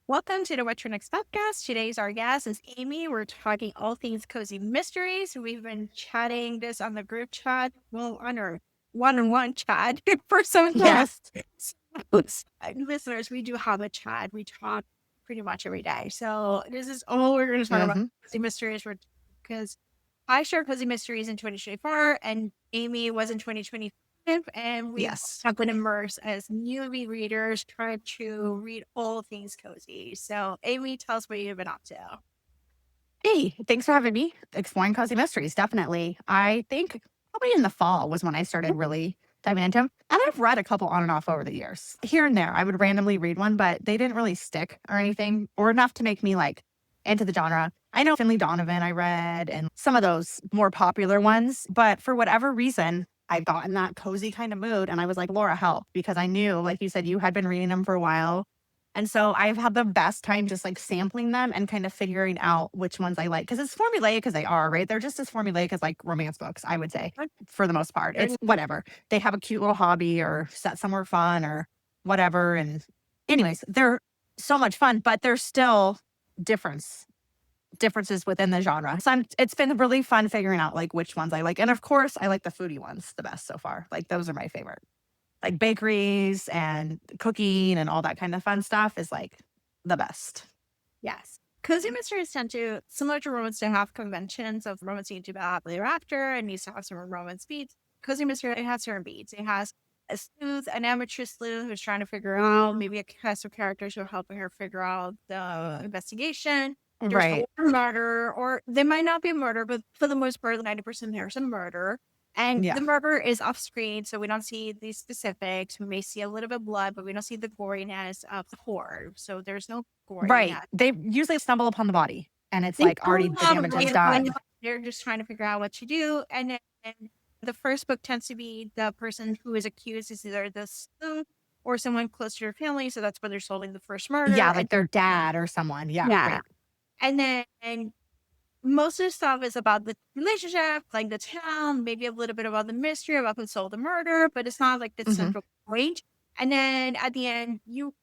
Welcome to the What Your Next podcast. Today's our guest is Amy. We're talking all things cozy mysteries. We've been chatting this on the group chat, well, on our one-on-one chat for some time. Yes. Listeners, we do have a chat. We talk pretty much every day. So this is all we're going to talk about hmm cozy mysteries because I shared cozy mysteries in 2024 and Amy was in 2025. And we Yes. have been immersed as newbie readers trying to read all things cozy. So, Amy, tell us what you've been up to. Hey, thanks for having me. Exploring cozy mysteries, definitely. I think probably in the fall was when I started really diving into them. And I've read a couple on and off over the years. Here and there, I would randomly read one, but they didn't really stick or anything, or enough to make me like into the genre. I know Finley Donovan I read and some of those more popular ones, but for whatever reason, I got in that cozy kind of mood. And I was like, Laura, help, because I knew, like you said, you had been reading them for a while. And so I've had the best time just like sampling them and kind of figuring out which ones I like. Cause it's formulaic as they are, right? They're just as formulaic as like romance books, I would say, for the most part. It's whatever. They have a cute little hobby or set somewhere fun or whatever. And anyways, they're so much fun, but there's still differences within the genre. So it's been really fun figuring out like which ones I like. And of course, I like the foodie ones the best so far. Like those are my favorite. Like bakeries and cooking and all that kind of fun stuff is like the best. Yes. Cozy mysteries tend to, similar to romance, to have conventions of romance needs to be happily ever after and needs to have some romance beats. Cozy mystery, it has certain beats. It has a sleuth, an amateur sleuth who's trying to figure out maybe a cast of characters who are helping her figure out the investigation. There's a Right. murder, or they might not be a murder, but for the most part, 90% there's a murder. And Yeah. the murder is off screen, so we don't see the specifics. We may see a little bit of blood, but we don't see the goriness of the horror. So there's no Right. goriness. They usually stumble upon the body and it's They like already don't the have a damage is way done. they're just trying to figure out what to do. And then the first book tends to be the person who is accused is either the sleuth or someone close to your family. So that's where they're solving the first murder. Yeah, And like their dad or someone. Yeah. yeah. Right. And then most of the stuff is about the relationship, like the town, maybe a little bit about the mystery about who solved the murder, but it's not like the hmm central point. And then at the end, you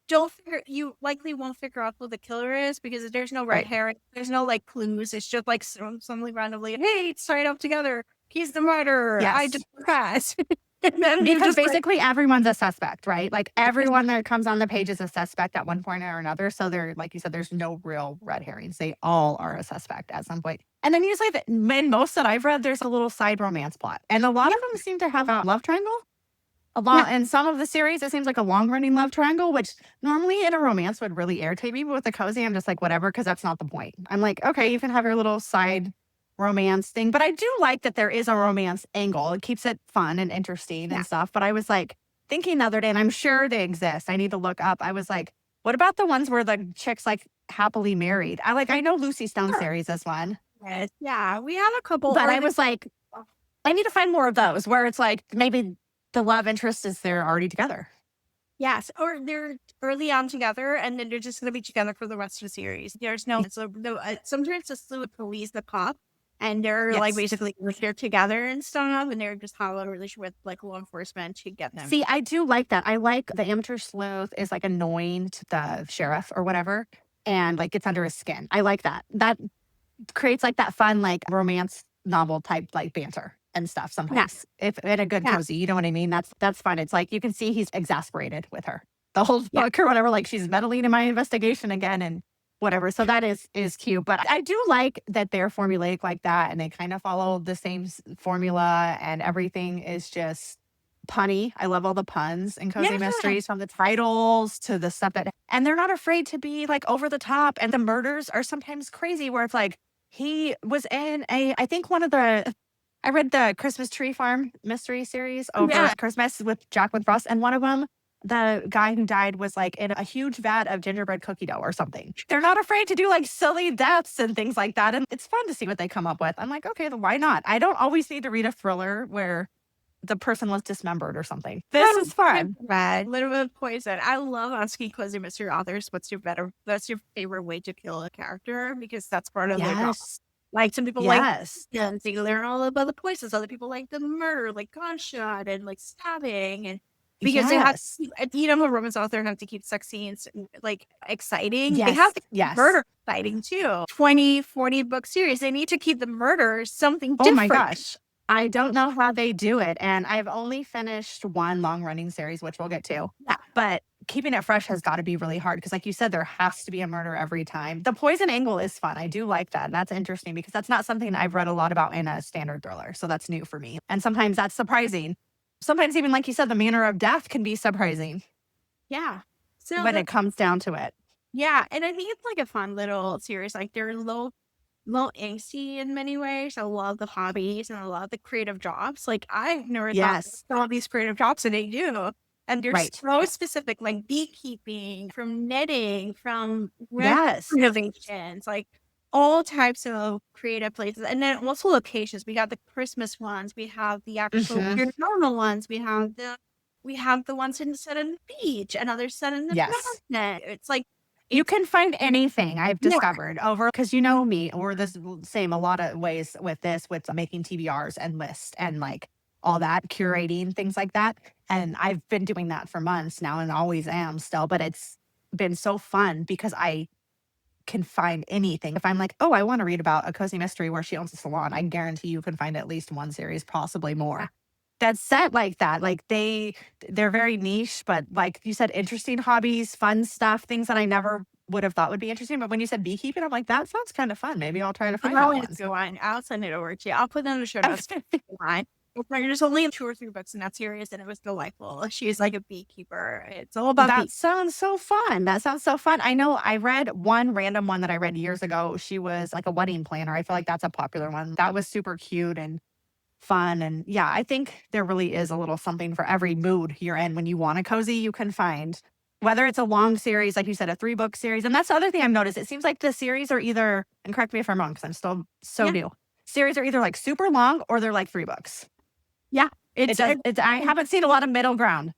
likely won't figure out who the killer is because there's no red Right. herring, there's no like clues. It's just like suddenly randomly, hey, it's tied up together. He's the murderer. I just Yes. pass. And then you Because just like, basically everyone's a suspect, right? Like everyone that comes on the page is a suspect at one point or another. So they're like you said, there's no real red herrings. They all are a suspect at some point. And then usually in most that I've read, there's a little side romance plot. And a lot yeah, of them seem to have a love triangle. A yeah, lot in some of the series, it seems like a long running love triangle, which normally in a romance would really irritate me. But with a cozy, I'm just like, whatever, because that's not the point. I'm like, okay, you can have your little side romance thing. But I do like that there is a romance angle. It keeps it fun and interesting yeah. and stuff. But I was like thinking the other day, and I'm sure they exist. I need to look up. I was like, what about the ones where the chick's like happily married? I know Lucy Stone Sure. series is one, Yes. Yeah, we have a couple but I early. was like, I need to find more of those where it's like maybe the love interest is they're already together. Yes, or they're early on together, and then they're just gonna be together for the rest of the series. There's sometimes it's the police, the cop, and they're like Yes. basically they're together and stuff, and they're just have a relationship with like law enforcement to get them. See, I do like that. I like the amateur sleuth is like annoying to the sheriff or whatever and like gets under his skin. I like that. That creates like that fun, like romance novel type like banter and stuff Yeah, sometimes. If in a good yeah, cozy, you know what I mean? That's fun. It's like you can see he's exasperated with her the whole yeah. book or whatever. Like she's meddling in my investigation again and whatever. So that is cute. But I do like that they're formulaic like that and they kind of follow the same formula and everything is just punny. I love all the puns in cozy Yeah. mysteries from the titles to the stuff that and they're not afraid to be like over the top and the murders are sometimes crazy where it's like he was in I think one of the I read the Christmas Tree Farm mystery series over Yeah. Christmas with Jacqueline Frost and one of them the guy who died was like in a huge vat of gingerbread cookie dough or something. They're not afraid to do like silly deaths and things like that. And it's fun to see what they come up with. I'm like, okay, then why not? I don't always need to read a thriller where the person was dismembered or something. This is fun. Red, little bit of poison. I love asking cozy mystery authors, that's your favorite way to kill a character? Because that's part of their job. Yes. Like some people like Yes. guns, they learn all about the poisons. Other people like the murder, like gunshot and like stabbing. And because they have Yes. I'm a romance author and have to keep sex scenes like exciting. They have Yes. to keep Yes. murder exciting too. 20, 40 book series. They need to keep the murder something Oh my different. gosh. I don't know how they do it. And I've only finished one long running series, which we'll get to. Yeah. But keeping it fresh has got to be really hard because, like you said, there has to be a murder every time. The poison angle is fun. I do like that. That's interesting because that's not something I've read a lot about in a standard thriller. So that's new for me. And sometimes that's surprising. Sometimes, even like you said, the manner of death can be surprising Yeah. So when it comes down to it. yeah, and I think it's like a fun little series. Like they're low angsty in many ways. I love the hobbies and I love the creative jobs. Like I've never thought Yes. of all these creative jobs and they do. And they're Right. so specific, like beekeeping, from knitting, from Yes. renovations, like all types of creative places. And then also locations. We got the Christmas ones, we have the actual Hmm. normal ones, we have the ones set in the beach and others set in the Yes. mountain. It's like You it's can find anything I've yeah. discovered over because you know me, or this same a lot of ways with this, with making TBRs and lists and like all that, curating things like that. And I've been doing that for months now and always am still, but it's been so fun because I can find anything. If I'm like, oh, I want to read about a cozy mystery where she owns a salon, I guarantee you can find at least one series, possibly more. That's set like that. Like they're very niche, but like you said, interesting hobbies, fun stuff, things that I never would have thought would be interesting. But when you said beekeeping, I'm like, that sounds kind of fun. Maybe I'll try to find that one. It's go on. I'll send it over to you. I'll put them in the show notes. Line. There's only 2 or 3 books in that series, and it was delightful. She's like a beekeeper. It's all about That sounds so fun. That sounds so fun. I know I read one random one that I read years ago. She was like a wedding planner. I feel like that's a popular one. That was super cute and fun. And yeah, I think there really is a little something for every mood you're in. When you want a cozy, you can find whether it's a long series, like you said, a 3-book series. And that's the other thing I've noticed. It seems like the series are either, and correct me if I'm wrong, because I'm still so yeah, new. Series are either like super long or they're like 3 books. yeah. It does. I haven't seen a lot of middle ground.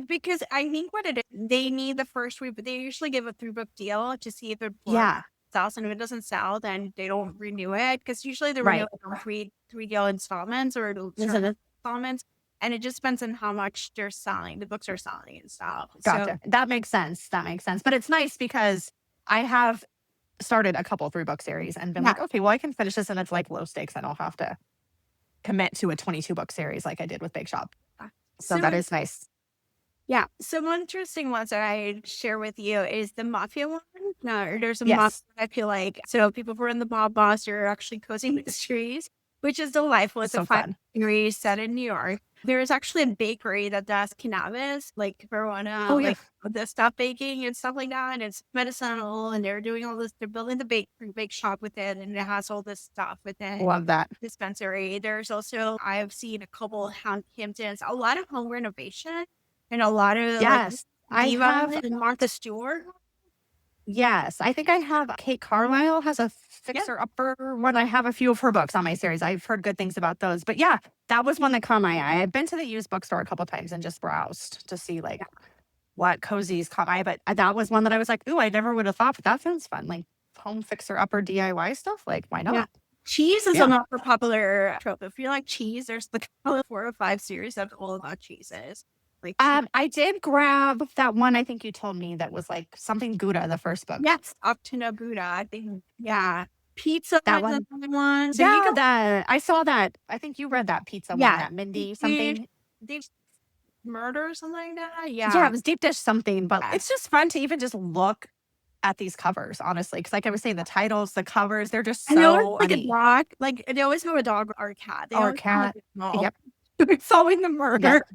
Because I think what it is, they need the first week, but they usually give a 3-book deal to see if it Yeah. sells, and if it doesn't sell, then they don't renew it. Because usually they renew Right. it on three deal installments or installments, and it just depends on how much they're selling. The books are selling and stuff. Gotcha. That makes sense. That makes sense. But it's nice because I have started a couple 3-book series and been Yeah. like, okay, well, I can finish this and it's like low stakes. I don't have to commit to a 22-book series like I did with Bakeshop. So that is nice. Yeah. So one interesting ones that I share with you is the mafia one. No, there's a Yes. mafia. I feel like so people who are in the mob boss are actually cozy mysteries, which is delightful. It's So a 5 fun. series set in New York. There is actually a bakery that does cannabis, like marijuana, Oh, yeah. like the stuff baking and stuff like that. And it's medicinal, and they're doing all this. They're building the bake shop with it, and it has all this stuff with it. Love that. Dispensary. There's also I've seen a couple Hamptons, a lot of home renovation. And a lot of Yes. I Diva have, and Martha Stewart. yes. I think I have Kate Carlisle has a fixer upper one. I have a few of her books on my series. I've heard good things about those. But yeah, that was one that caught my eye. I've been to the used bookstore a couple times and just browsed to see like what cozies caught my eye. But that was one that I was like, ooh, I never would have thought, but that sounds fun. Like home fixer upper DIY stuff. Like, why not? Yeah. Cheese is another popular trope. If you like cheese, there's like 4 or 5 series that's all about cheeses. Like I did grab that one. I think you told me that was like something Gouda, the first book. yes, up to Nabuda. I think pizza. That is one. another one. So Yeah, that I saw that. I think you read that pizza one, that Mindy something. Deep murder or something like that. Yeah, it was deep dish something. But Yeah. it's just fun to even just look at these covers, honestly. Because like I was saying, the titles, the covers, they're just And they always so like a funny. dog. Like they always have a dog or a cat. They Or a always have cat. an animal. Yep. Solving the murder.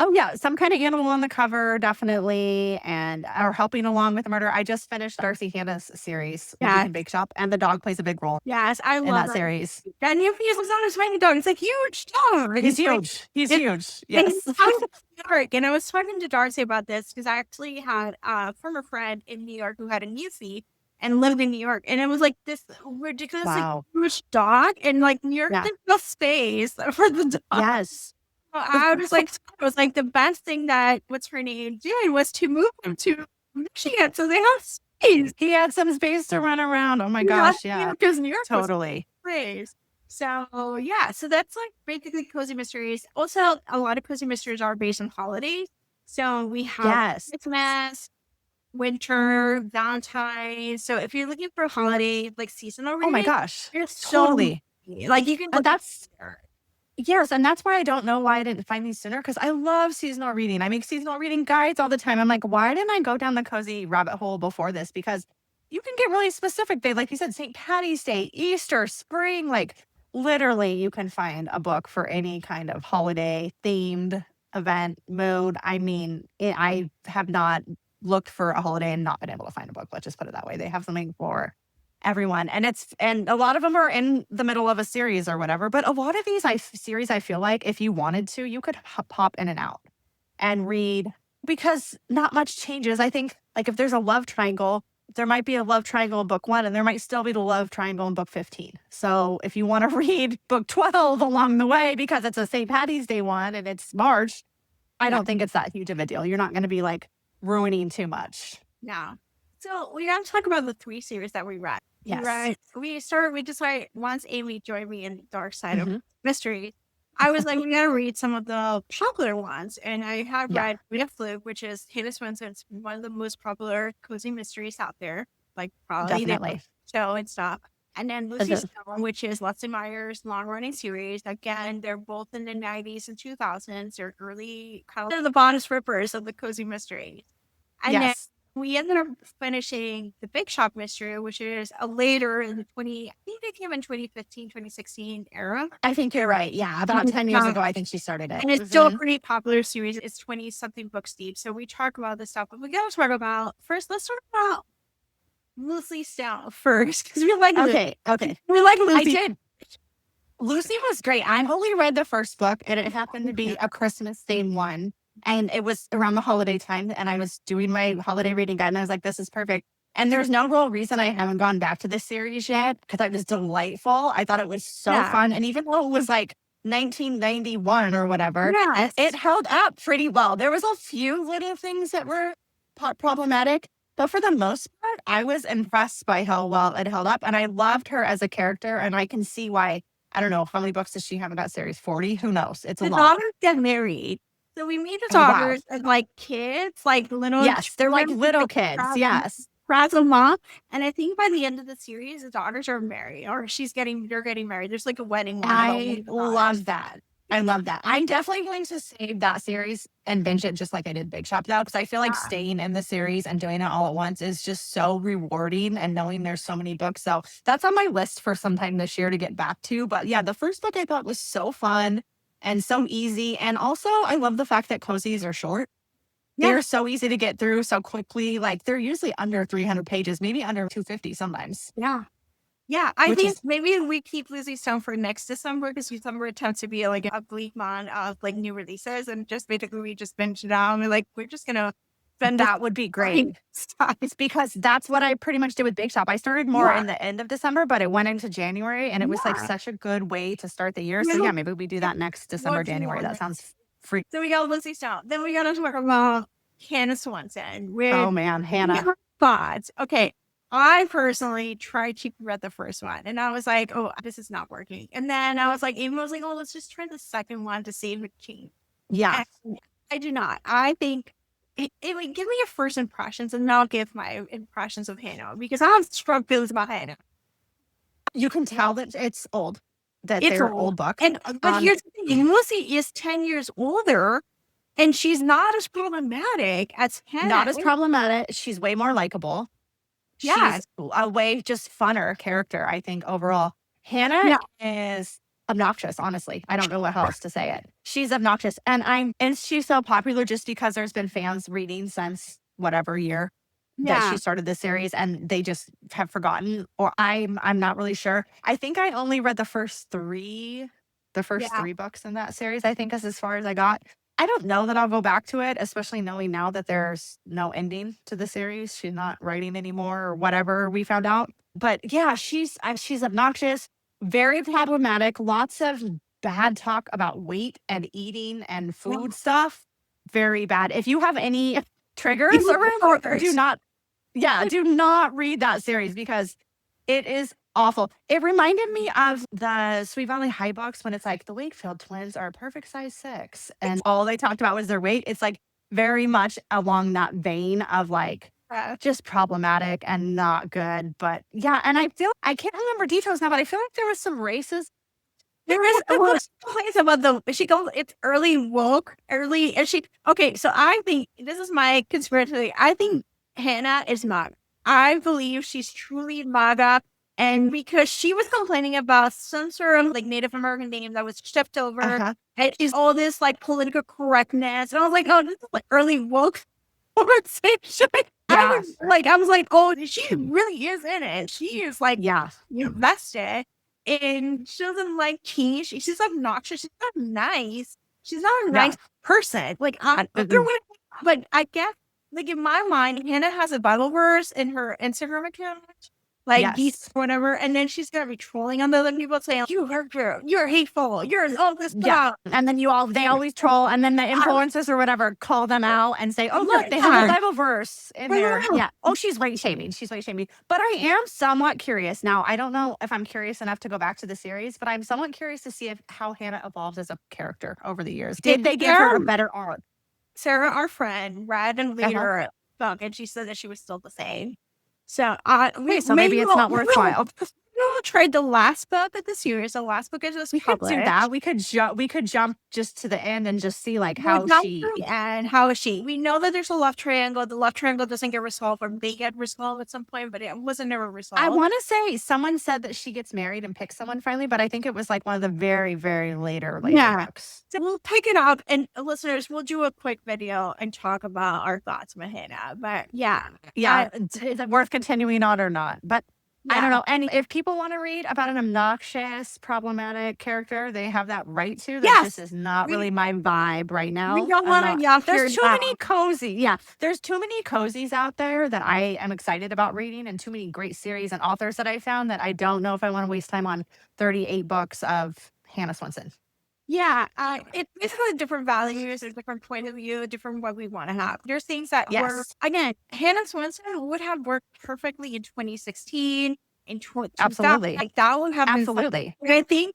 Oh yeah, some kind of animal on the cover, definitely, and or helping along with the murder. I just finished Darcy Hannah's series, Yeah. in Bakeshop, and the dog plays a big role Yes, I in love that series. And if he's not a tiny dog, it's like huge dog. He's like- huge. He's it- huge. and Yes. he's out of New York. And I was talking to Darcy about this because I actually had a former friend in New York who had a Newsie and lived in New York. And it was like this ridiculous Wow. huge dog. And like New York didn't have space for the dog. Yes. So I was like, it was like the best thing that what's her name doing was to move him to Michigan. So they have space. He had some space to run around. Oh my gosh, yeah. Because New York was Totally. space. So yeah, so that's like basically cozy mysteries. Also, a lot of cozy mysteries are based on holidays. So we have Yes. Christmas, winter, Valentine's. So if you're looking for holiday like seasonal Oh my reading, gosh. there's so Totally. many. Like you can And look that's there. yes, and that's why I don't know why I didn't find these sooner because I love seasonal reading. I make seasonal reading guides all the time. I'm like, why didn't I go down the cozy rabbit hole before this? Because you can get really specific. They, like you said, St. Patty's Day, Easter, spring, like literally you can find a book for any kind of holiday themed event, mood. I mean, I have not looked for a holiday and not been able to find a book. Let's just put it that way. They have something for everyone. And a lot of them are in the middle of a series or whatever, but a lot of these series I feel like if you wanted to, you could pop in and out and read because not much changes. I think like if there's a love triangle, there might be a love triangle in book 1 and there might still be the love triangle in book 15. So if you want to read book 12 along the way because it's a St. Patty's Day one and it's March, I Yeah. don't think it's that huge of a deal. You're not going to be like ruining too much. Yeah. So we gotta talk about the 3 series that we read. Yes. We decided once Amy joined me in the dark side of Hmm. mystery, I was like, we gotta read some of the popular ones. And I have Yeah, read Read a Fluke, which is Hannah Swensen's one of the most popular cozy mysteries out there. Like probably the definitely. show and stuff. And then Is Lucy it- Stone, which is Leslie Meyer's long running series. Again, they're both in the 90s and 2000s. They're early kind of they're the bonus rippers of the cozy mystery. And then Yes. we ended up finishing the Bakeshop Mystery, which is a later in the I think it came in 2015, 2016 era. I think you're right. Yeah, about 10 years Um, ago, I think she started it. and it's still a Mhm. pretty popular series. It's 20 something books deep. So we talk about this stuff, but we gotta talk about first, let's talk about Lucy Stone first. Because Okay, okay. We like I Lucy. did. Lucy was great. I only read the first book, and it happened to be a Christmas themed one. And it was around the holiday time, and I was doing my holiday reading guide, and I was like, this is perfect. And there's no real reason I haven't gone back to this series yet because it was delightful. I thought it was so Yeah. fun. And even though it was like 1991 or whatever, Yes. it held up pretty well. There was a few little things that were problematic, but for the most part, I was impressed by how well it held up. And I loved her as a character. And I can see why. I don't know. How many books does she have in that series? 40? Who knows? It's a The lot. daughters get married. So we meet the Oh, wow. daughters as like kids, like little Yes. They're like children, little like kids. Yes. frazzle mom. And I think by the end of the series, the daughters are married, or they're getting married. There's like a wedding one about one I of the daughters. love that. I love that. I'm definitely going to save that series and binge it just like I did Big Shop though, because I feel like Yeah. staying in the series and doing it all at once is just so rewarding and knowing there's so many books. So that's on my list for sometime this year to get back to. But yeah, the first book I thought was so fun and so easy. And also I love the fact that cozies are short. Yeah. They're so easy to get through so quickly. Like they're usually under 300 pages, maybe under 250 sometimes, Yeah. Yeah. I which think is maybe we keep Lucy Stone for next December because December tends to be like a bleak month of like new releases. And just basically we just binge it out. And like, we're just going to spend this that would be great. time stuff. It's because that's what I pretty much did with Big Shop. I started more Yeah. in the end of December, but it went into January and it was like Yeah. such a good way to start the year. So Yeah. yeah, maybe we do that next December, What do you January. That want? sounds free. So we got Lucy Stone. Then we got to talk about Hannah Swansen, Oh which man, Hannah. thoughts. Okay. I personally tried to read the first one and I was like, oh, this is not working. And then I was like, Amy was like, oh, let's just try the second one to see if it changes. Yeah. And I do not. I think it would give me your first impressions and I'll give my impressions of Hannah because I have strong feelings about Hannah. You can tell that it's old, that It's they're old. old books. And but here's the thing, Lucy is 10 years older and she's not as problematic as Hannah. Not as problematic. She's way more likable. Yeah. She's a way just funner character, I think, overall. Hannah is obnoxious, honestly. I don't know what else to say it. She's obnoxious. And she's so popular just because there's been fans reading since whatever year that she started the series and they just have forgotten. Or I'm not really sure. I think I only read the first three books in that series, I think is as far as I got. I don't know that I'll go back to it, especially knowing now that there's no ending to the series. She's not writing anymore or whatever we found out. But yeah, she's obnoxious, very problematic, lots of bad talk about weight and eating and food stuff. Very bad. If you have any triggers around, do not read that series because it is Awful. It reminded me of the Sweet Valley High books when it's like the Wakefield twins are a perfect size 6, and all they talked about was their weight. It's like very much along that vein of like just problematic and not good. But yeah, and I feel I can't remember details now, but I feel like there was some races. There is well, it's about she goes it's early woke, early and she okay, so I think this is my conspiracy theory. I think Hannah is MAGA. I believe she's truly MAGA. And because she was complaining about some sort of like Native American name that was shipped over, and she's all this like political correctness. And I was like, oh, this is like early woke conversation. Yeah. I was like, oh, she really is in it. She is like, Yeah. invested. And she doesn't like change. She's obnoxious. She's not nice. She's not a nice person. Like, but I guess, like in my mind, Hannah has a Bible verse in her Instagram account, like these whatever, and then she's gonna be trolling on the other people saying, "You hurt her. You're hateful. You're all this stuff." And then they always troll, and then the influencers or whatever call them out and say, "Oh, look, they have a Bible verse in there." Yeah. Oh, she's weight shaming. She's weight shaming. But I am somewhat curious now. I don't know if I'm curious enough to go back to the series, but I'm somewhat curious to see how Hannah evolves as a character over the years. Did they give her a better arc? Sarah, our friend, read and read her book, and she said that she was still the same. So, maybe it's not worthwhile. We'll trade the last book of the series. The last book is just published. We could do that. We could jump just to the end and just see like how is she. We know that there's a love triangle. The love triangle doesn't get resolved, or may get resolved at some point, but it wasn't never resolved. I want to say someone said that she gets married and picks someone finally, but I think it was like one of the very, very later books. So we'll pick it up, and listeners, we'll do a quick video and talk about our thoughts on Hannah. But is it worth continuing on or not? But I don't know. And if people want to read about an obnoxious, problematic character, they have that right to. That just is not really my vibe right now. We don't want to. There's too many cozy. Yeah, there's too many cozies out there that I am excited about reading, and too many great series and authors that I found that I don't know if I want to waste time on 38 books of Hannah Swensen. Yeah, it's basically different values, a different point of view, different what we want to have. There's things that work. Again, Hannah Swensen would have worked perfectly in 2016, in 20, absolutely, like that would have absolutely. But I think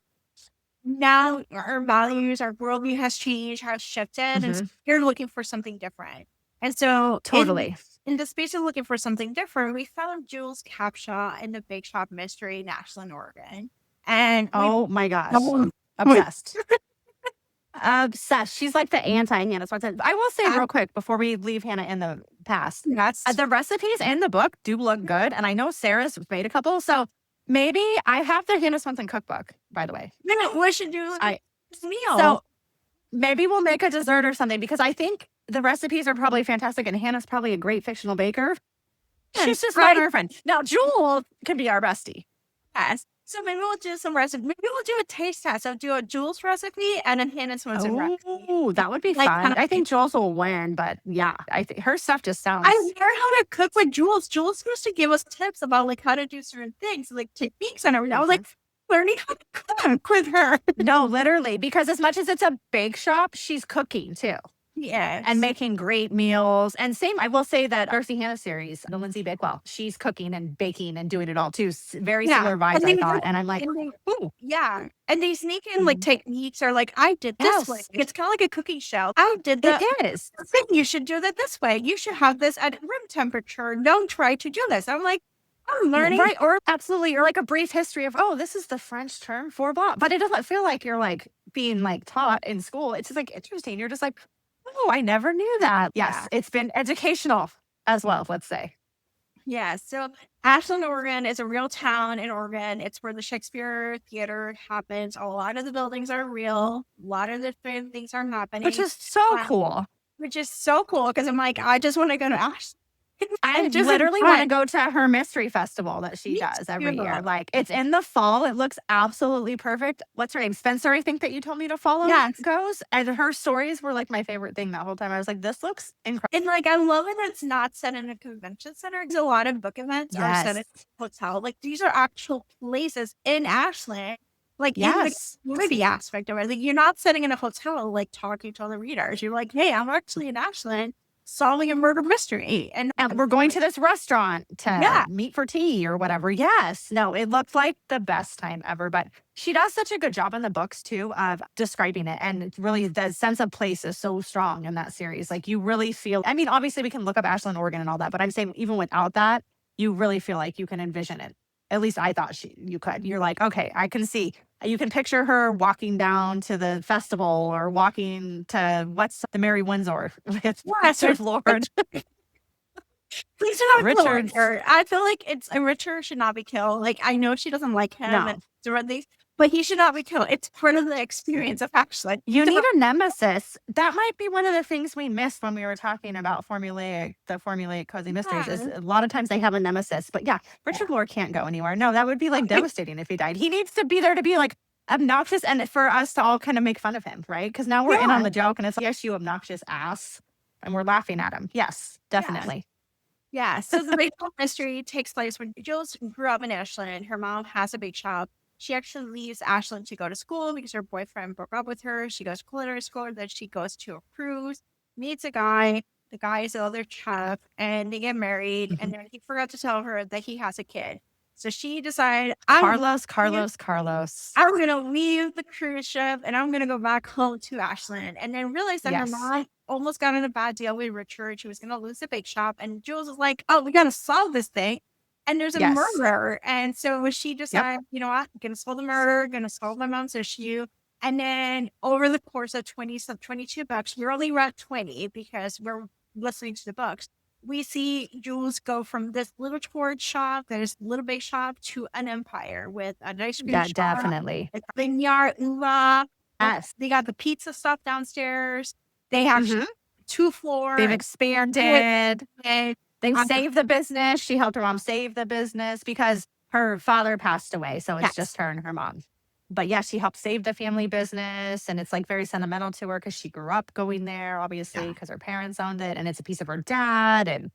now our values, our worldview has changed, has shifted, and you're looking for something different. And so, in the space of looking for something different, we found Jules Capshaw in the Bakeshop Mystery in Ashland, Oregon. And oh my gosh. Obsessed. Obsessed. She's like the anti-Hannah Swensen. I will say real quick before we leave Hannah in the past. The recipes in the book do look good. And I know Sarah's made a couple. So maybe I have the Hannah Swensen cookbook, by the way. We should do meal. So maybe we'll make a dessert or something, because I think the recipes are probably fantastic. And Hannah's probably a great fictional baker. She's just like her friend. Now, Jewel can be our bestie. Yes. So maybe we'll do some recipe. Maybe we'll do a taste test. So do a Jules recipe and a Hannah Swensen recipe. Oh, that would be fun. I think Jules will win, but yeah, I think her stuff just sounds. I learned how to cook with Jules. Jules supposed to give us tips about like how to do certain things, like techniques and everything. I was like learning how to cook with her. No, literally, because as much as it's a bake shop, she's cooking too. Yes. And making great meals. And same, I will say that Darcy Hannah series, the Lindsay Bakewell, she's cooking and baking and doing it all too. Very similar vibes, I thought. And I'm like, ooh. Yeah. And they sneak in like techniques or like, I did this way. It's kind of like a cooking show. I did that. It is. You should do that this way. You should have this at room temperature. Don't try to do this. I'm like, I'm learning. Right. Or absolutely. Or like a brief history of, oh, this is the French term for blah. But it doesn't feel like you're like being like taught in school. It's just like interesting. You're just like, oh, I never knew that. Yes, it's been educational as well, let's say. Yeah, so Ashland, Oregon is a real town in Oregon. It's where the Shakespeare Theater happens. A lot of the buildings are real. A lot of the things are happening. Which is so cool. Which is so cool because I'm like, I just want to go to Ashland. I literally want to go to her mystery festival that she does every year. Like, it's in the fall. It looks absolutely perfect. What's her name? Spencer, I think that you told me to follow. Goes. And her stories were like my favorite thing that whole time. I was like, this looks incredible. And like, I love it that it's not set in a convention center. Because a lot of book events are set in a hotel. Like, these are actual places in Ashland. Like, in the community aspect of it. Like, you're not sitting in a hotel, like, talking to other readers. You're like, hey, I'm actually in Ashland. solving a murder mystery. And And we're going to this restaurant to yeah, meet for tea or whatever. Yes. No, it looked like the best time ever. But she does such a good job in the books too of describing it. And it's really the sense of place is so strong in that series. Like you really feel, I mean, obviously we can look up Ashland, Oregon and all that, but I'm saying even without that, you really feel like you can envision it. At least I thought you could. You're like, okay, I can see. You can picture her walking down to the festival or walking to what's the Mary Windsor with yes, Richard Lord. please do not kill Richard's her. I feel like it's a Richard should not be killed. Like I know she doesn't like him and no. different things, but he should not be killed. It's part of the experience of actually. You need a nemesis. That might be one of the things we missed when we were talking about the formulaic cozy mysteries is Yeah. a lot of times they have a nemesis. But yeah, Richard Lore can't go anywhere. No, that would be like devastating if he died. He needs to be there to be like obnoxious and for us to all kind of make fun of him, right? Because now we're in on Yeah. the joke and it's like, yes, you obnoxious ass. And we're laughing at him. Yes, Yes. definitely. Yeah. So the Bakeshop mystery takes place when Jules grew up in Ashland. Her mom has a bake shop. She actually leaves Ashland to go to school because her boyfriend broke up with her. She goes to culinary school. Then she goes to a cruise, meets a guy. The guy is another chef, and they get married. And Mhm. then he forgot to tell her that he has a kid. So she decided, Carlos. I'm gonna leave the cruise ship and I'm gonna go back home to Ashland. And then realized that her Yes. mom almost got in a bad deal with Richard. She was gonna lose the bake shop. And Jules was like, oh, we gotta solve this thing. And there's a Yes. murderer. And so she Yep. decided, you know what, I'm gonna solve the murder, gonna solve my mom's issue. And then over the course of 22 books, we only read 20 because we're listening to the books. We see Jules go from this little tourist shop, this little bake shop, to an empire with an ice cream Yeah, shop, definitely. a vineyard, ula. Yes. They got the pizza stuff downstairs. They have Mhm. two They've floor expanded. and They've um, saved the business. She helped her mom save the business because her father passed away. So it's yes, just her and her mom. But yeah, she helped save the family business. And it's like very sentimental to her because she grew up going there, obviously, yeah, because her parents owned it. And it's a piece of her dad. And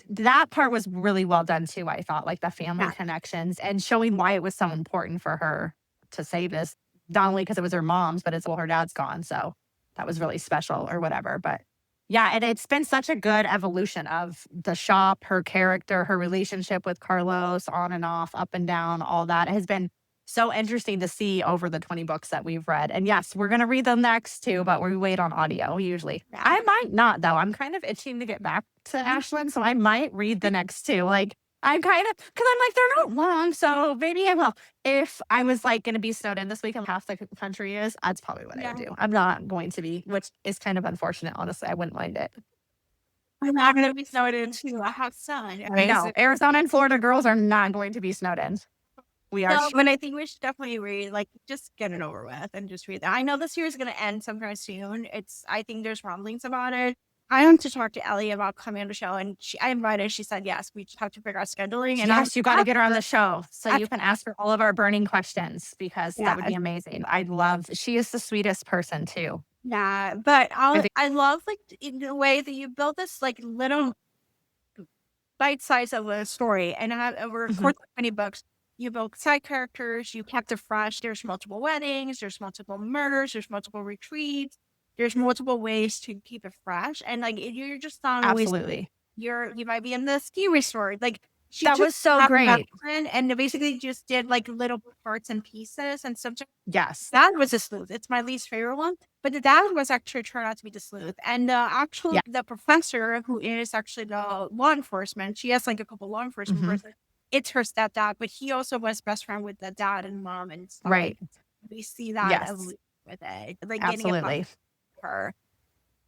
that part was really well done too, I thought, like the family yeah, connections and showing why it was so important for her to save this, not only because it was her mom's, but it's well, her dad's gone. So that was really special or whatever. But yeah, and it's been such a good evolution of the shop, her character, her relationship with Carlos, on and off, up and down, all that has been so interesting to see over the 20 books that we've read. And yes, we're going to read them next too, but we wait on audio usually. yeah. I might not though. I'm kind of itching to get back to Ashland, so I might read the next two. Like I'm kind of because I'm like they're not long, so maybe I will. If I was like going to be snowed in this week and half the country is, that's probably what I would Yeah. do. I'm not going to be, which is kind of unfortunate. Honestly, I wouldn't mind it. I'm not gonna be snowed into. I have sun, right? No, Arizona and Florida girls are not going to be snowed in. We are. No, but I think we should definitely read, like, just get it over with and just read that. I know this year is going to end sometime soon. I think there's rumblings about it. I have to talk to Ellie about coming on the show, and I invited. She said yes. We just have to figure out scheduling. And Yes, you got to get her on the show so I, you can ask her all of our burning questions because that would yeah, be amazing. She is the sweetest person too. yeah. But I think, I love like in the way that you build this like little bite size of a story, and over a Mhm. course of 20 books, you build side characters, you kept it fresh. There's multiple weddings, there's multiple murders, there's multiple retreats, there's multiple ways to keep it fresh, and like you're just not always Absolutely. you might be in the ski resort. Like she That took was so half of that great. one and they basically just did like little parts and pieces, and sometimes Yes. that was a sleuth. It's my least favorite one. But the dad was actually turned out to be the sleuth. And Yeah. the professor who is actually the law enforcement, she has like a couple law enforcement Mhm. person. It's her stepdad, but he also was best friend with the dad and mom and stuff. Right. We see that Yes. evolution with it, like getting it back Absolutely. to her.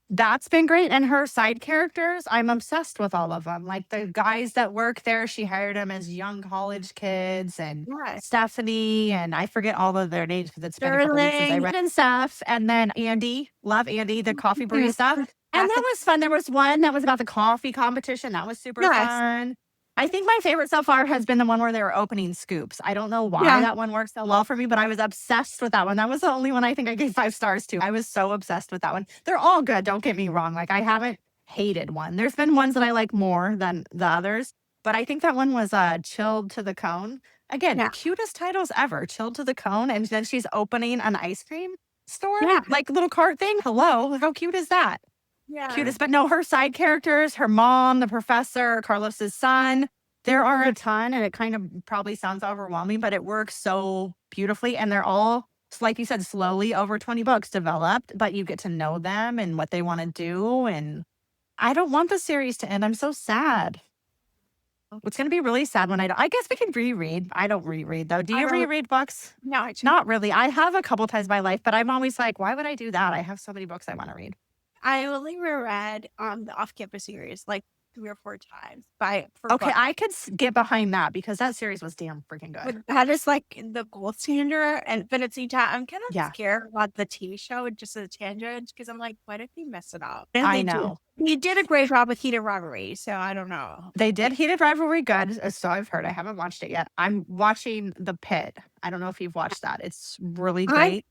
That's been great. And her side characters, I'm obsessed with all of them. Like the guys that work there, she hired them as young college kids, and Yeah. Stephanie, and I forget all of their names because it's been a couple weeks since I Sterling. read and stuff. And then Andy, love Andy, the coffee Yes. barista. And that was fun. There was one that was about the coffee competition. That was super Yes. fun. I think my favorite so far has been the one where they were opening scoops. I don't know why Yeah. that one worked so well for me, but I was obsessed with that one. That was the only one I think I gave 5 stars to. I was so obsessed with that one. They're all good. Don't get me wrong. Like I haven't hated one. There's been ones that I like more than the others, but I think that one was Chilled to the Cone. Again, Yeah. cutest titles ever. Chilled to the Cone. And then she's opening an ice cream store, Yeah. like little cart thing. Hello. How cute is that? Yeah. cutest. But no, her side characters, her mom, the professor, Carlos's son, there are a ton, and it kind of probably sounds overwhelming, but it works so beautifully. And they're all, like you said, slowly over 20 books developed, but you get to know them and what they want to do. And I don't want the series to end. I'm so sad. It's going to be really sad when I guess we can reread. I don't reread though. Do I you don't. reread books? No, I do. Not really. I have a couple times in my life, but I'm always like, why would I do that? I have so many books I want to read. I only reread the off-campus series like 3 or 4 times for Okay, books. I could get behind that because that series was damn freaking good. But that is like the gold standard. And but at the same time, I'm kind of Yeah. scared about the TV show just as a tangent because I'm like, what if they mess it up? And I they do. know. He did a great job with Heated Rivalry, so I don't know. They did Heated Rivalry good, so I've heard. I haven't watched it yet. I'm watching The Pit. I don't know if you've watched that. It's really great.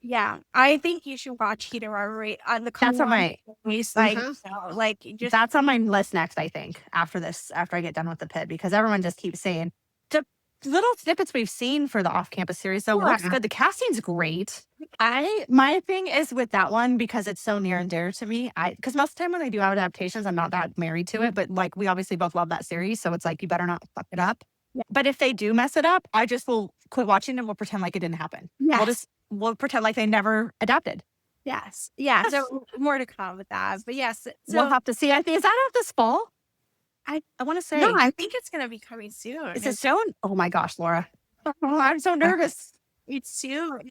Yeah, I think you should watch Heated Rivalry on the That's on my just that's on my list next, I think, after I get done with The Pit, because everyone just keeps saying the little snippets we've seen for the off-campus series, so it looks good. The casting's great. My thing is with that one, because it's so near and dear to me, because most of the time when I do adaptations, I'm not that married to it, but like we obviously both love that series, so it's like you better not fuck it up. Yeah. But if they do mess it up, I just will quit watching and we'll pretend like it didn't happen. Yes. We'll pretend like they never adapted. Yes. Yeah. So more to come with that. But yes. So We'll have to see. I think, is that out this fall? I want to say. no, I think it's gonna be coming soon. Is it soon? Oh my gosh, Laura. Oh, I'm so nervous. It's soon.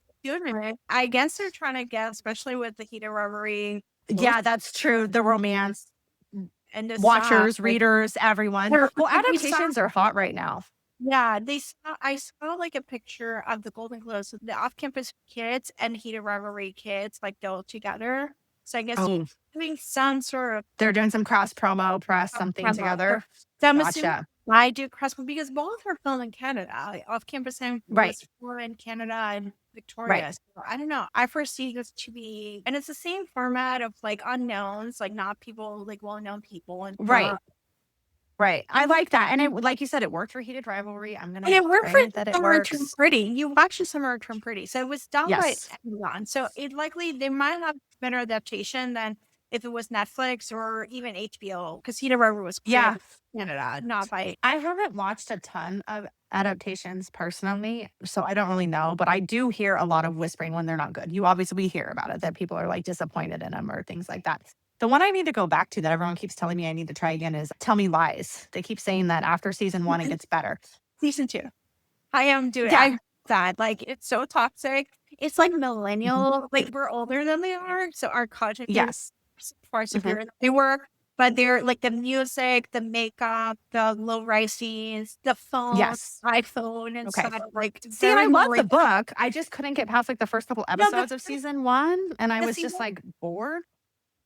I guess they're trying to get, especially with the Heated Rivalry. Yeah, that's true. The romance. And the Watchers, stuff, readers, everyone. Well, adaptations are hot right now. Yeah, I saw like a picture of the Golden Globes with the off-campus kids and Heated Rivalry kids like all together. So I guess doing some sort of they're doing some cross promo press something together. So I'm assuming I do cross because both are filmed in Canada, like off-campus and in Canada and Victoria. Right. So I don't know. I foresee this to be, and it's the same format of like unknowns, like not people, like well-known people, and Right. I like that. And it, like you said, it worked for Heated Rivalry. I'm going to it worked for that it Summer works. Turn Pretty. You watched Summer Turn Pretty. So it was done by Yes. Amazon. So it likely, they might have better adaptation than if it was Netflix or even HBO, because Heated Rivalry was Canada, not by. I haven't watched a ton of adaptations personally, so I don't really know, but I do hear a lot of whispering when they're not good. We hear about it, that people are like disappointed in them or things like that. The one I need to go back to that everyone keeps telling me I need to try again is Tell Me Lies. They keep saying that after season 1, it gets better. Season 2. I am doing I that. Like, it's so toxic. It's like millennial. Like, we're older than they are. So our content is far superior than they were. But they're like the music, the makeup, the low rise scenes, the phone, iPhone, and stuff. Like, see, I love the book. I just couldn't get past like the first couple episodes of season 1, and I was just like bored.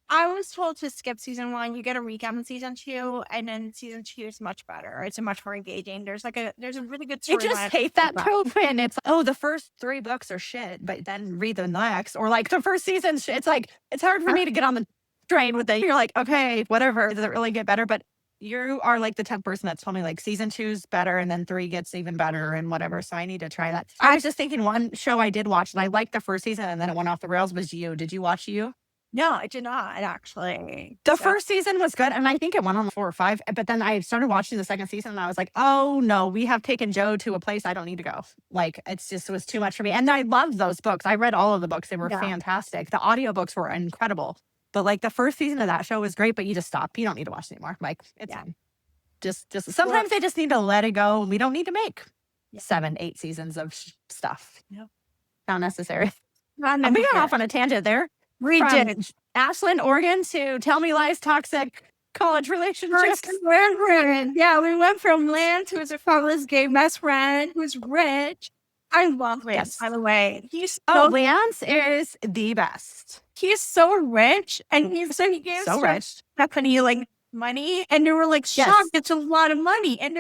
I was told to skip season 1. You get a recap in season 2, and then season 2 is much better. It's a much more engaging. There's a really good story. I just hate that trope when it's the first 3 books are shit, but then read the next, or like the first season. It's like it's hard for me to get on the train with it. You're like, okay, whatever. Does it really get better? But you are like the 10th person that's told me like season 2's better, and then 3 gets even better, and whatever. So I need to try that. I was just thinking one show I did watch, and I liked the first season, and then it went off the rails. Was You? Did you watch You? No, I did not actually. The first season was good, and I think it went on 4 or 5. But then I started watching the second season, and I was like, "Oh no, we have taken Joe to a place I don't need to go." Like it was too much for me. And I loved those books. I read all of the books; they were fantastic. The audiobooks were incredible. But like the first season of that show was great, but you just stop. You don't need to watch anymore. Like it's fine. Just sometimes they just need to let it go. We don't need to make 7, 8 seasons of stuff. Yep. Not necessary. I'm going off on a tangent there. We did. Ashland, Oregon to Tell Me Lies, toxic college relationships. Yeah, we went from Lance, who is a fabulous gay best friend, who's rich. I love Lance, by the way. Lance is the best. He's so rich, and he gave Stephanie like money, and they were like shocked. It's a lot of money, and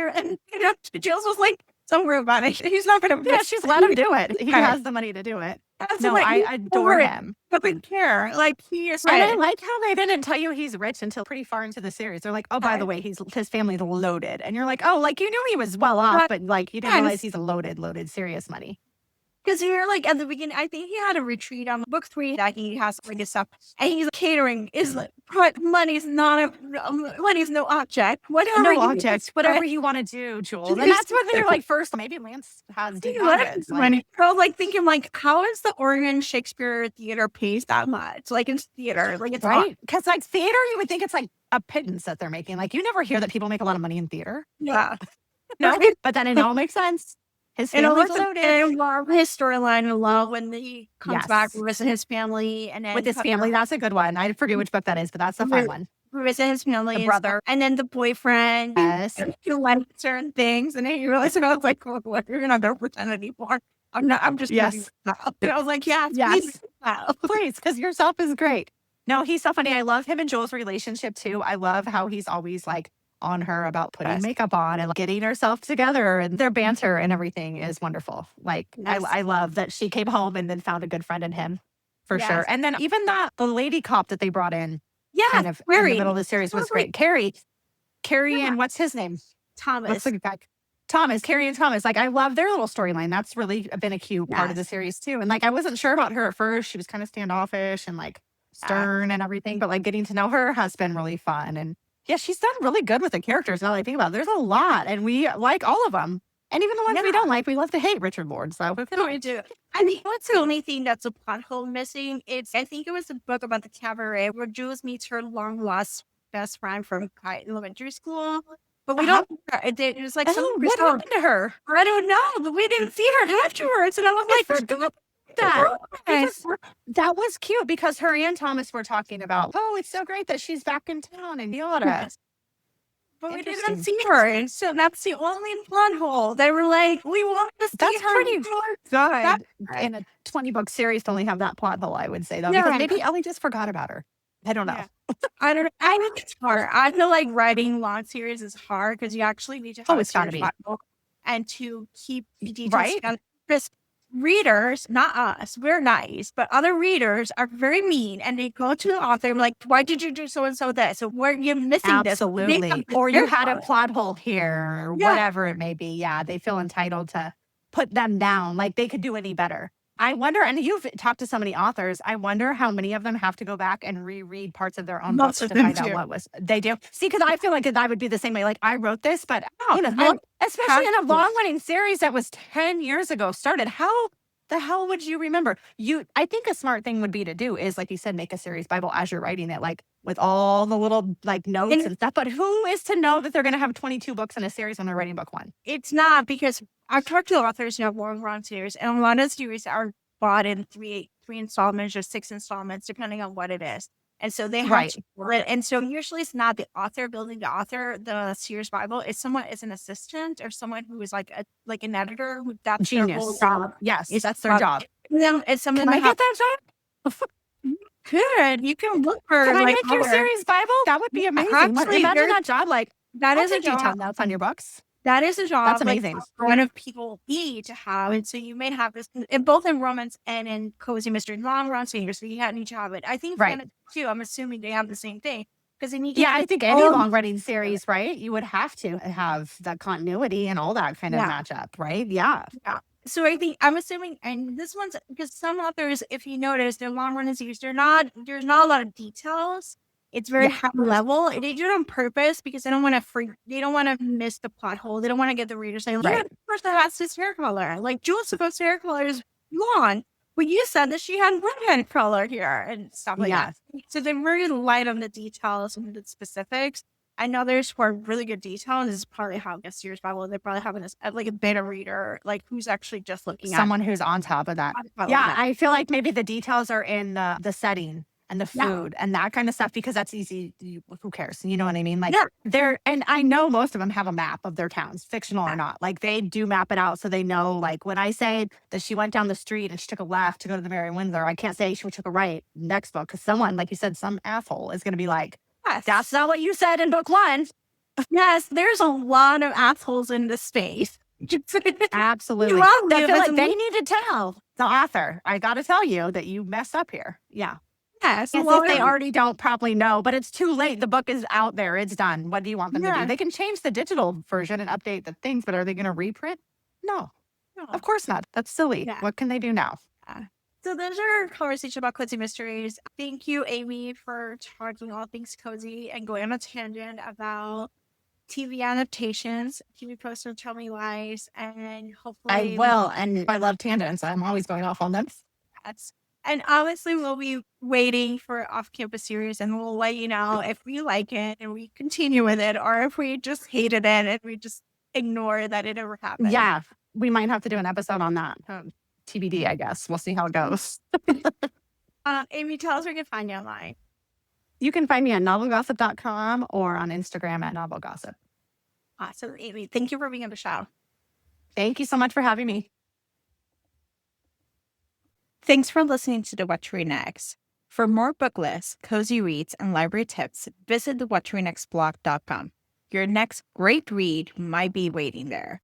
Jules was like, "Don't worry about it. He's not gonna." Yeah, she's let him do it. He has the money to do it. I adore him. Doesn't care. Like he is. And I like how they didn't tell you he's rich until pretty far into the series. They're like, "Oh, by the way, his family's loaded," and you're like, "Oh, like you knew he was well off, but like you didn't realize he's a loaded, serious money." Because you're like at the beginning, I think he had a retreat on book 3 that he has like his stuff, and he's like, catering is like money's not money's no object. Whatever No you objects, whatever you want to do, Jules. And that's when they're like, first, maybe Lance has deep pockets. Like, so like thinking like, how is the Oregon Shakespeare Theater pays that much? Like it's theater, like it's right? Because like theater, you would think it's like a pittance that they're making. Like you never hear that people make a lot of money in theater. Yeah. No, but then it all makes sense. His And I family's love loaded. I love his storyline. I love when he comes back Yes. to visit his family, and then With his family, that's a good one. I forget which book that is, but that's a fun one. visit his family, The and brother. and then the boyfriend. Yes. You like certain things, and then you realize, and I was like, "Oh, look, you're not gonna pretend anymore. I'm not. I'm just gonna be Yes. myself." And I was like, "Yes, Yes. please, myself." Please, because yourself is great. No, he's so funny. I love him and Joel's relationship too. I love how he's always like on her about putting Yes. makeup on and like, getting herself together, and their banter and everything is wonderful. Like Yes. I love that she came home and then found a good friend in him for sure. Yes. And then even the lady cop that they brought in Yeah, kind of in Carrie. the middle of the series was Totally. great. Carrie Yeah. and what's his name? What's Thomas. the guy? Thomas, Carrie and Thomas. Like I love their little storyline. That's really been a cute part of the Yes. series too. And like I wasn't sure about her at first. She was kind of standoffish and like stern and everything, but like getting to know her has been really fun. And yeah, she's done really good with the characters. Now that I think about it, there's a lot, and we like all of them. And even the ones we Yeah. don't like, we love to hate Richard Lord. So We do. I think what's the only thing that's a plot hole missing? I think it was a book about the cabaret where Jules meets her long lost best friend from elementary school. But we don't. It was like oh, what happened to her? I don't know, but we didn't see her afterwards, and I was like, forgot that. Because that was cute because her and Thomas were talking about, oh, it's so great that she's back in town and yada. Yes. But we didn't Interesting. see her, and so that's the only plot hole. They were like, we want to see That's her. pretty That- good in a 20-book series to only have that plot hole, I would say, though, Yeah. because maybe Ellie just forgot about her. I don't know. Yeah. I think it's hard. I feel like writing long series is hard because you actually need to have it's gotta be. plot hole and to keep the details Right? together. Because readers, not us, we're nice, but other readers are very mean, and they go to the author and like, why did you do so and so this? So where you're missing this? Absolutely. Or you had a plot hole here, or Yeah. whatever it may be. Yeah, they feel entitled to put them down, like they could do any better. I wonder, and you've talked to so many authors, I wonder how many of them have to go back and reread parts of their own Most books of to them find out do. what was. They do. See, because I feel like I would be the same way. Like I wrote this, but and especially have in a to. long-running series that was 10 years ago started, how the hell would you remember? I think a smart thing would be to do is, like you said, make a series Bible as you're writing it, like with all the little like notes and stuff. But who is to know that they're going to have 22 books in a series when they're writing book 1? It's not, because I've talked to authors who have long run series, and a lot of series are bought in three installments or 6 installments, depending on what it is. And so they have Right. to split. And so usually it's not the author building the author, the series Bible. It's someone as an assistant or someone who is like an editor who that's their whole Genius. job. Yes, It's that's their job. Then it's someone Can I that get that job? could. You can look for Can I like make your other- series Bible? That would be amazing. Actually, Imagine there- that job. Like that I'll is a take detailed job. notes on your books. That is a job. That's amazing. Like, one of people need to have, and so you may have this in both in romance and in cozy mystery long run series. So you need to have it. I think Right. fantasy too. I'm assuming they have the same thing because they need. To Yeah, I think any all- long running series, right? You would have to have that continuity and all that kind of Yeah. matchup, right? Yeah. So I think I'm assuming, and this one's because some authors, if you notice, their long run series, there's not a lot of details. It's very Yeah. high level. They do it on purpose because they don't want to they don't want to miss the plot hole. They don't want to get the reader saying, "Yeah, Right. the person has this hair color." Like Jules' supposed hair color is blonde, but you said that she had redhead color here and stuff like that. So they're very light on the details and the specifics. I know there's for really good detail, and this is probably how a series Bible. They probably have like a beta reader, like who's actually just looking Someone who's on top of that. at. Yeah, I feel like maybe the details are in the setting and the Yeah. food and that kind of stuff, because that's easy. Who cares? You know what I mean? Like Yeah. and I know most of them have a map of their towns, fictional or not. Like they do map it out so they know. Like when I say that she went down the street and she took a left to go to the Merry Windsor, I can't say she took a right next book, because someone, like you said, some asshole is going to be like, Yes. "That's not what you said in book 1." Yes, there's a lot of assholes in this space. Absolutely. love I you, feel but like they need to tell the author, I got to tell you that you messed up here. Yeah. Yes, As if they already don't probably know, but it's too late. The book is out there. It's done. What do you want them to Yeah. do? They can change the digital version and update the things, but are they going to reprint? No. No. Of course not. That's silly. Yeah. What can they do now? Yeah. So those are our conversation about cozy mysteries. Thank you, Amy, for talking all things cozy and going on a tangent about TV adaptations, TV poster tell me lies, and I hopefully will. And I love tangents. I'm always going off on them. that's and obviously we'll be waiting for off-campus series and we'll let you know if we like it and we continue with it or if we just hated it and we just ignore that it ever happened. Yeah. We might have to do an episode on that. TBD, I guess. We'll see how it goes. Amy, tell us where we can find you online. You can find me at novelgossip.com or on Instagram at novelgossip. Awesome, Amy. Thank you for being on the show. Thank you so much for having me. Thanks for listening to the What to Read Next. For more book lists, cozy reads, and library tips, visit the whattoreadnextblog.com. Your next great read might be waiting there.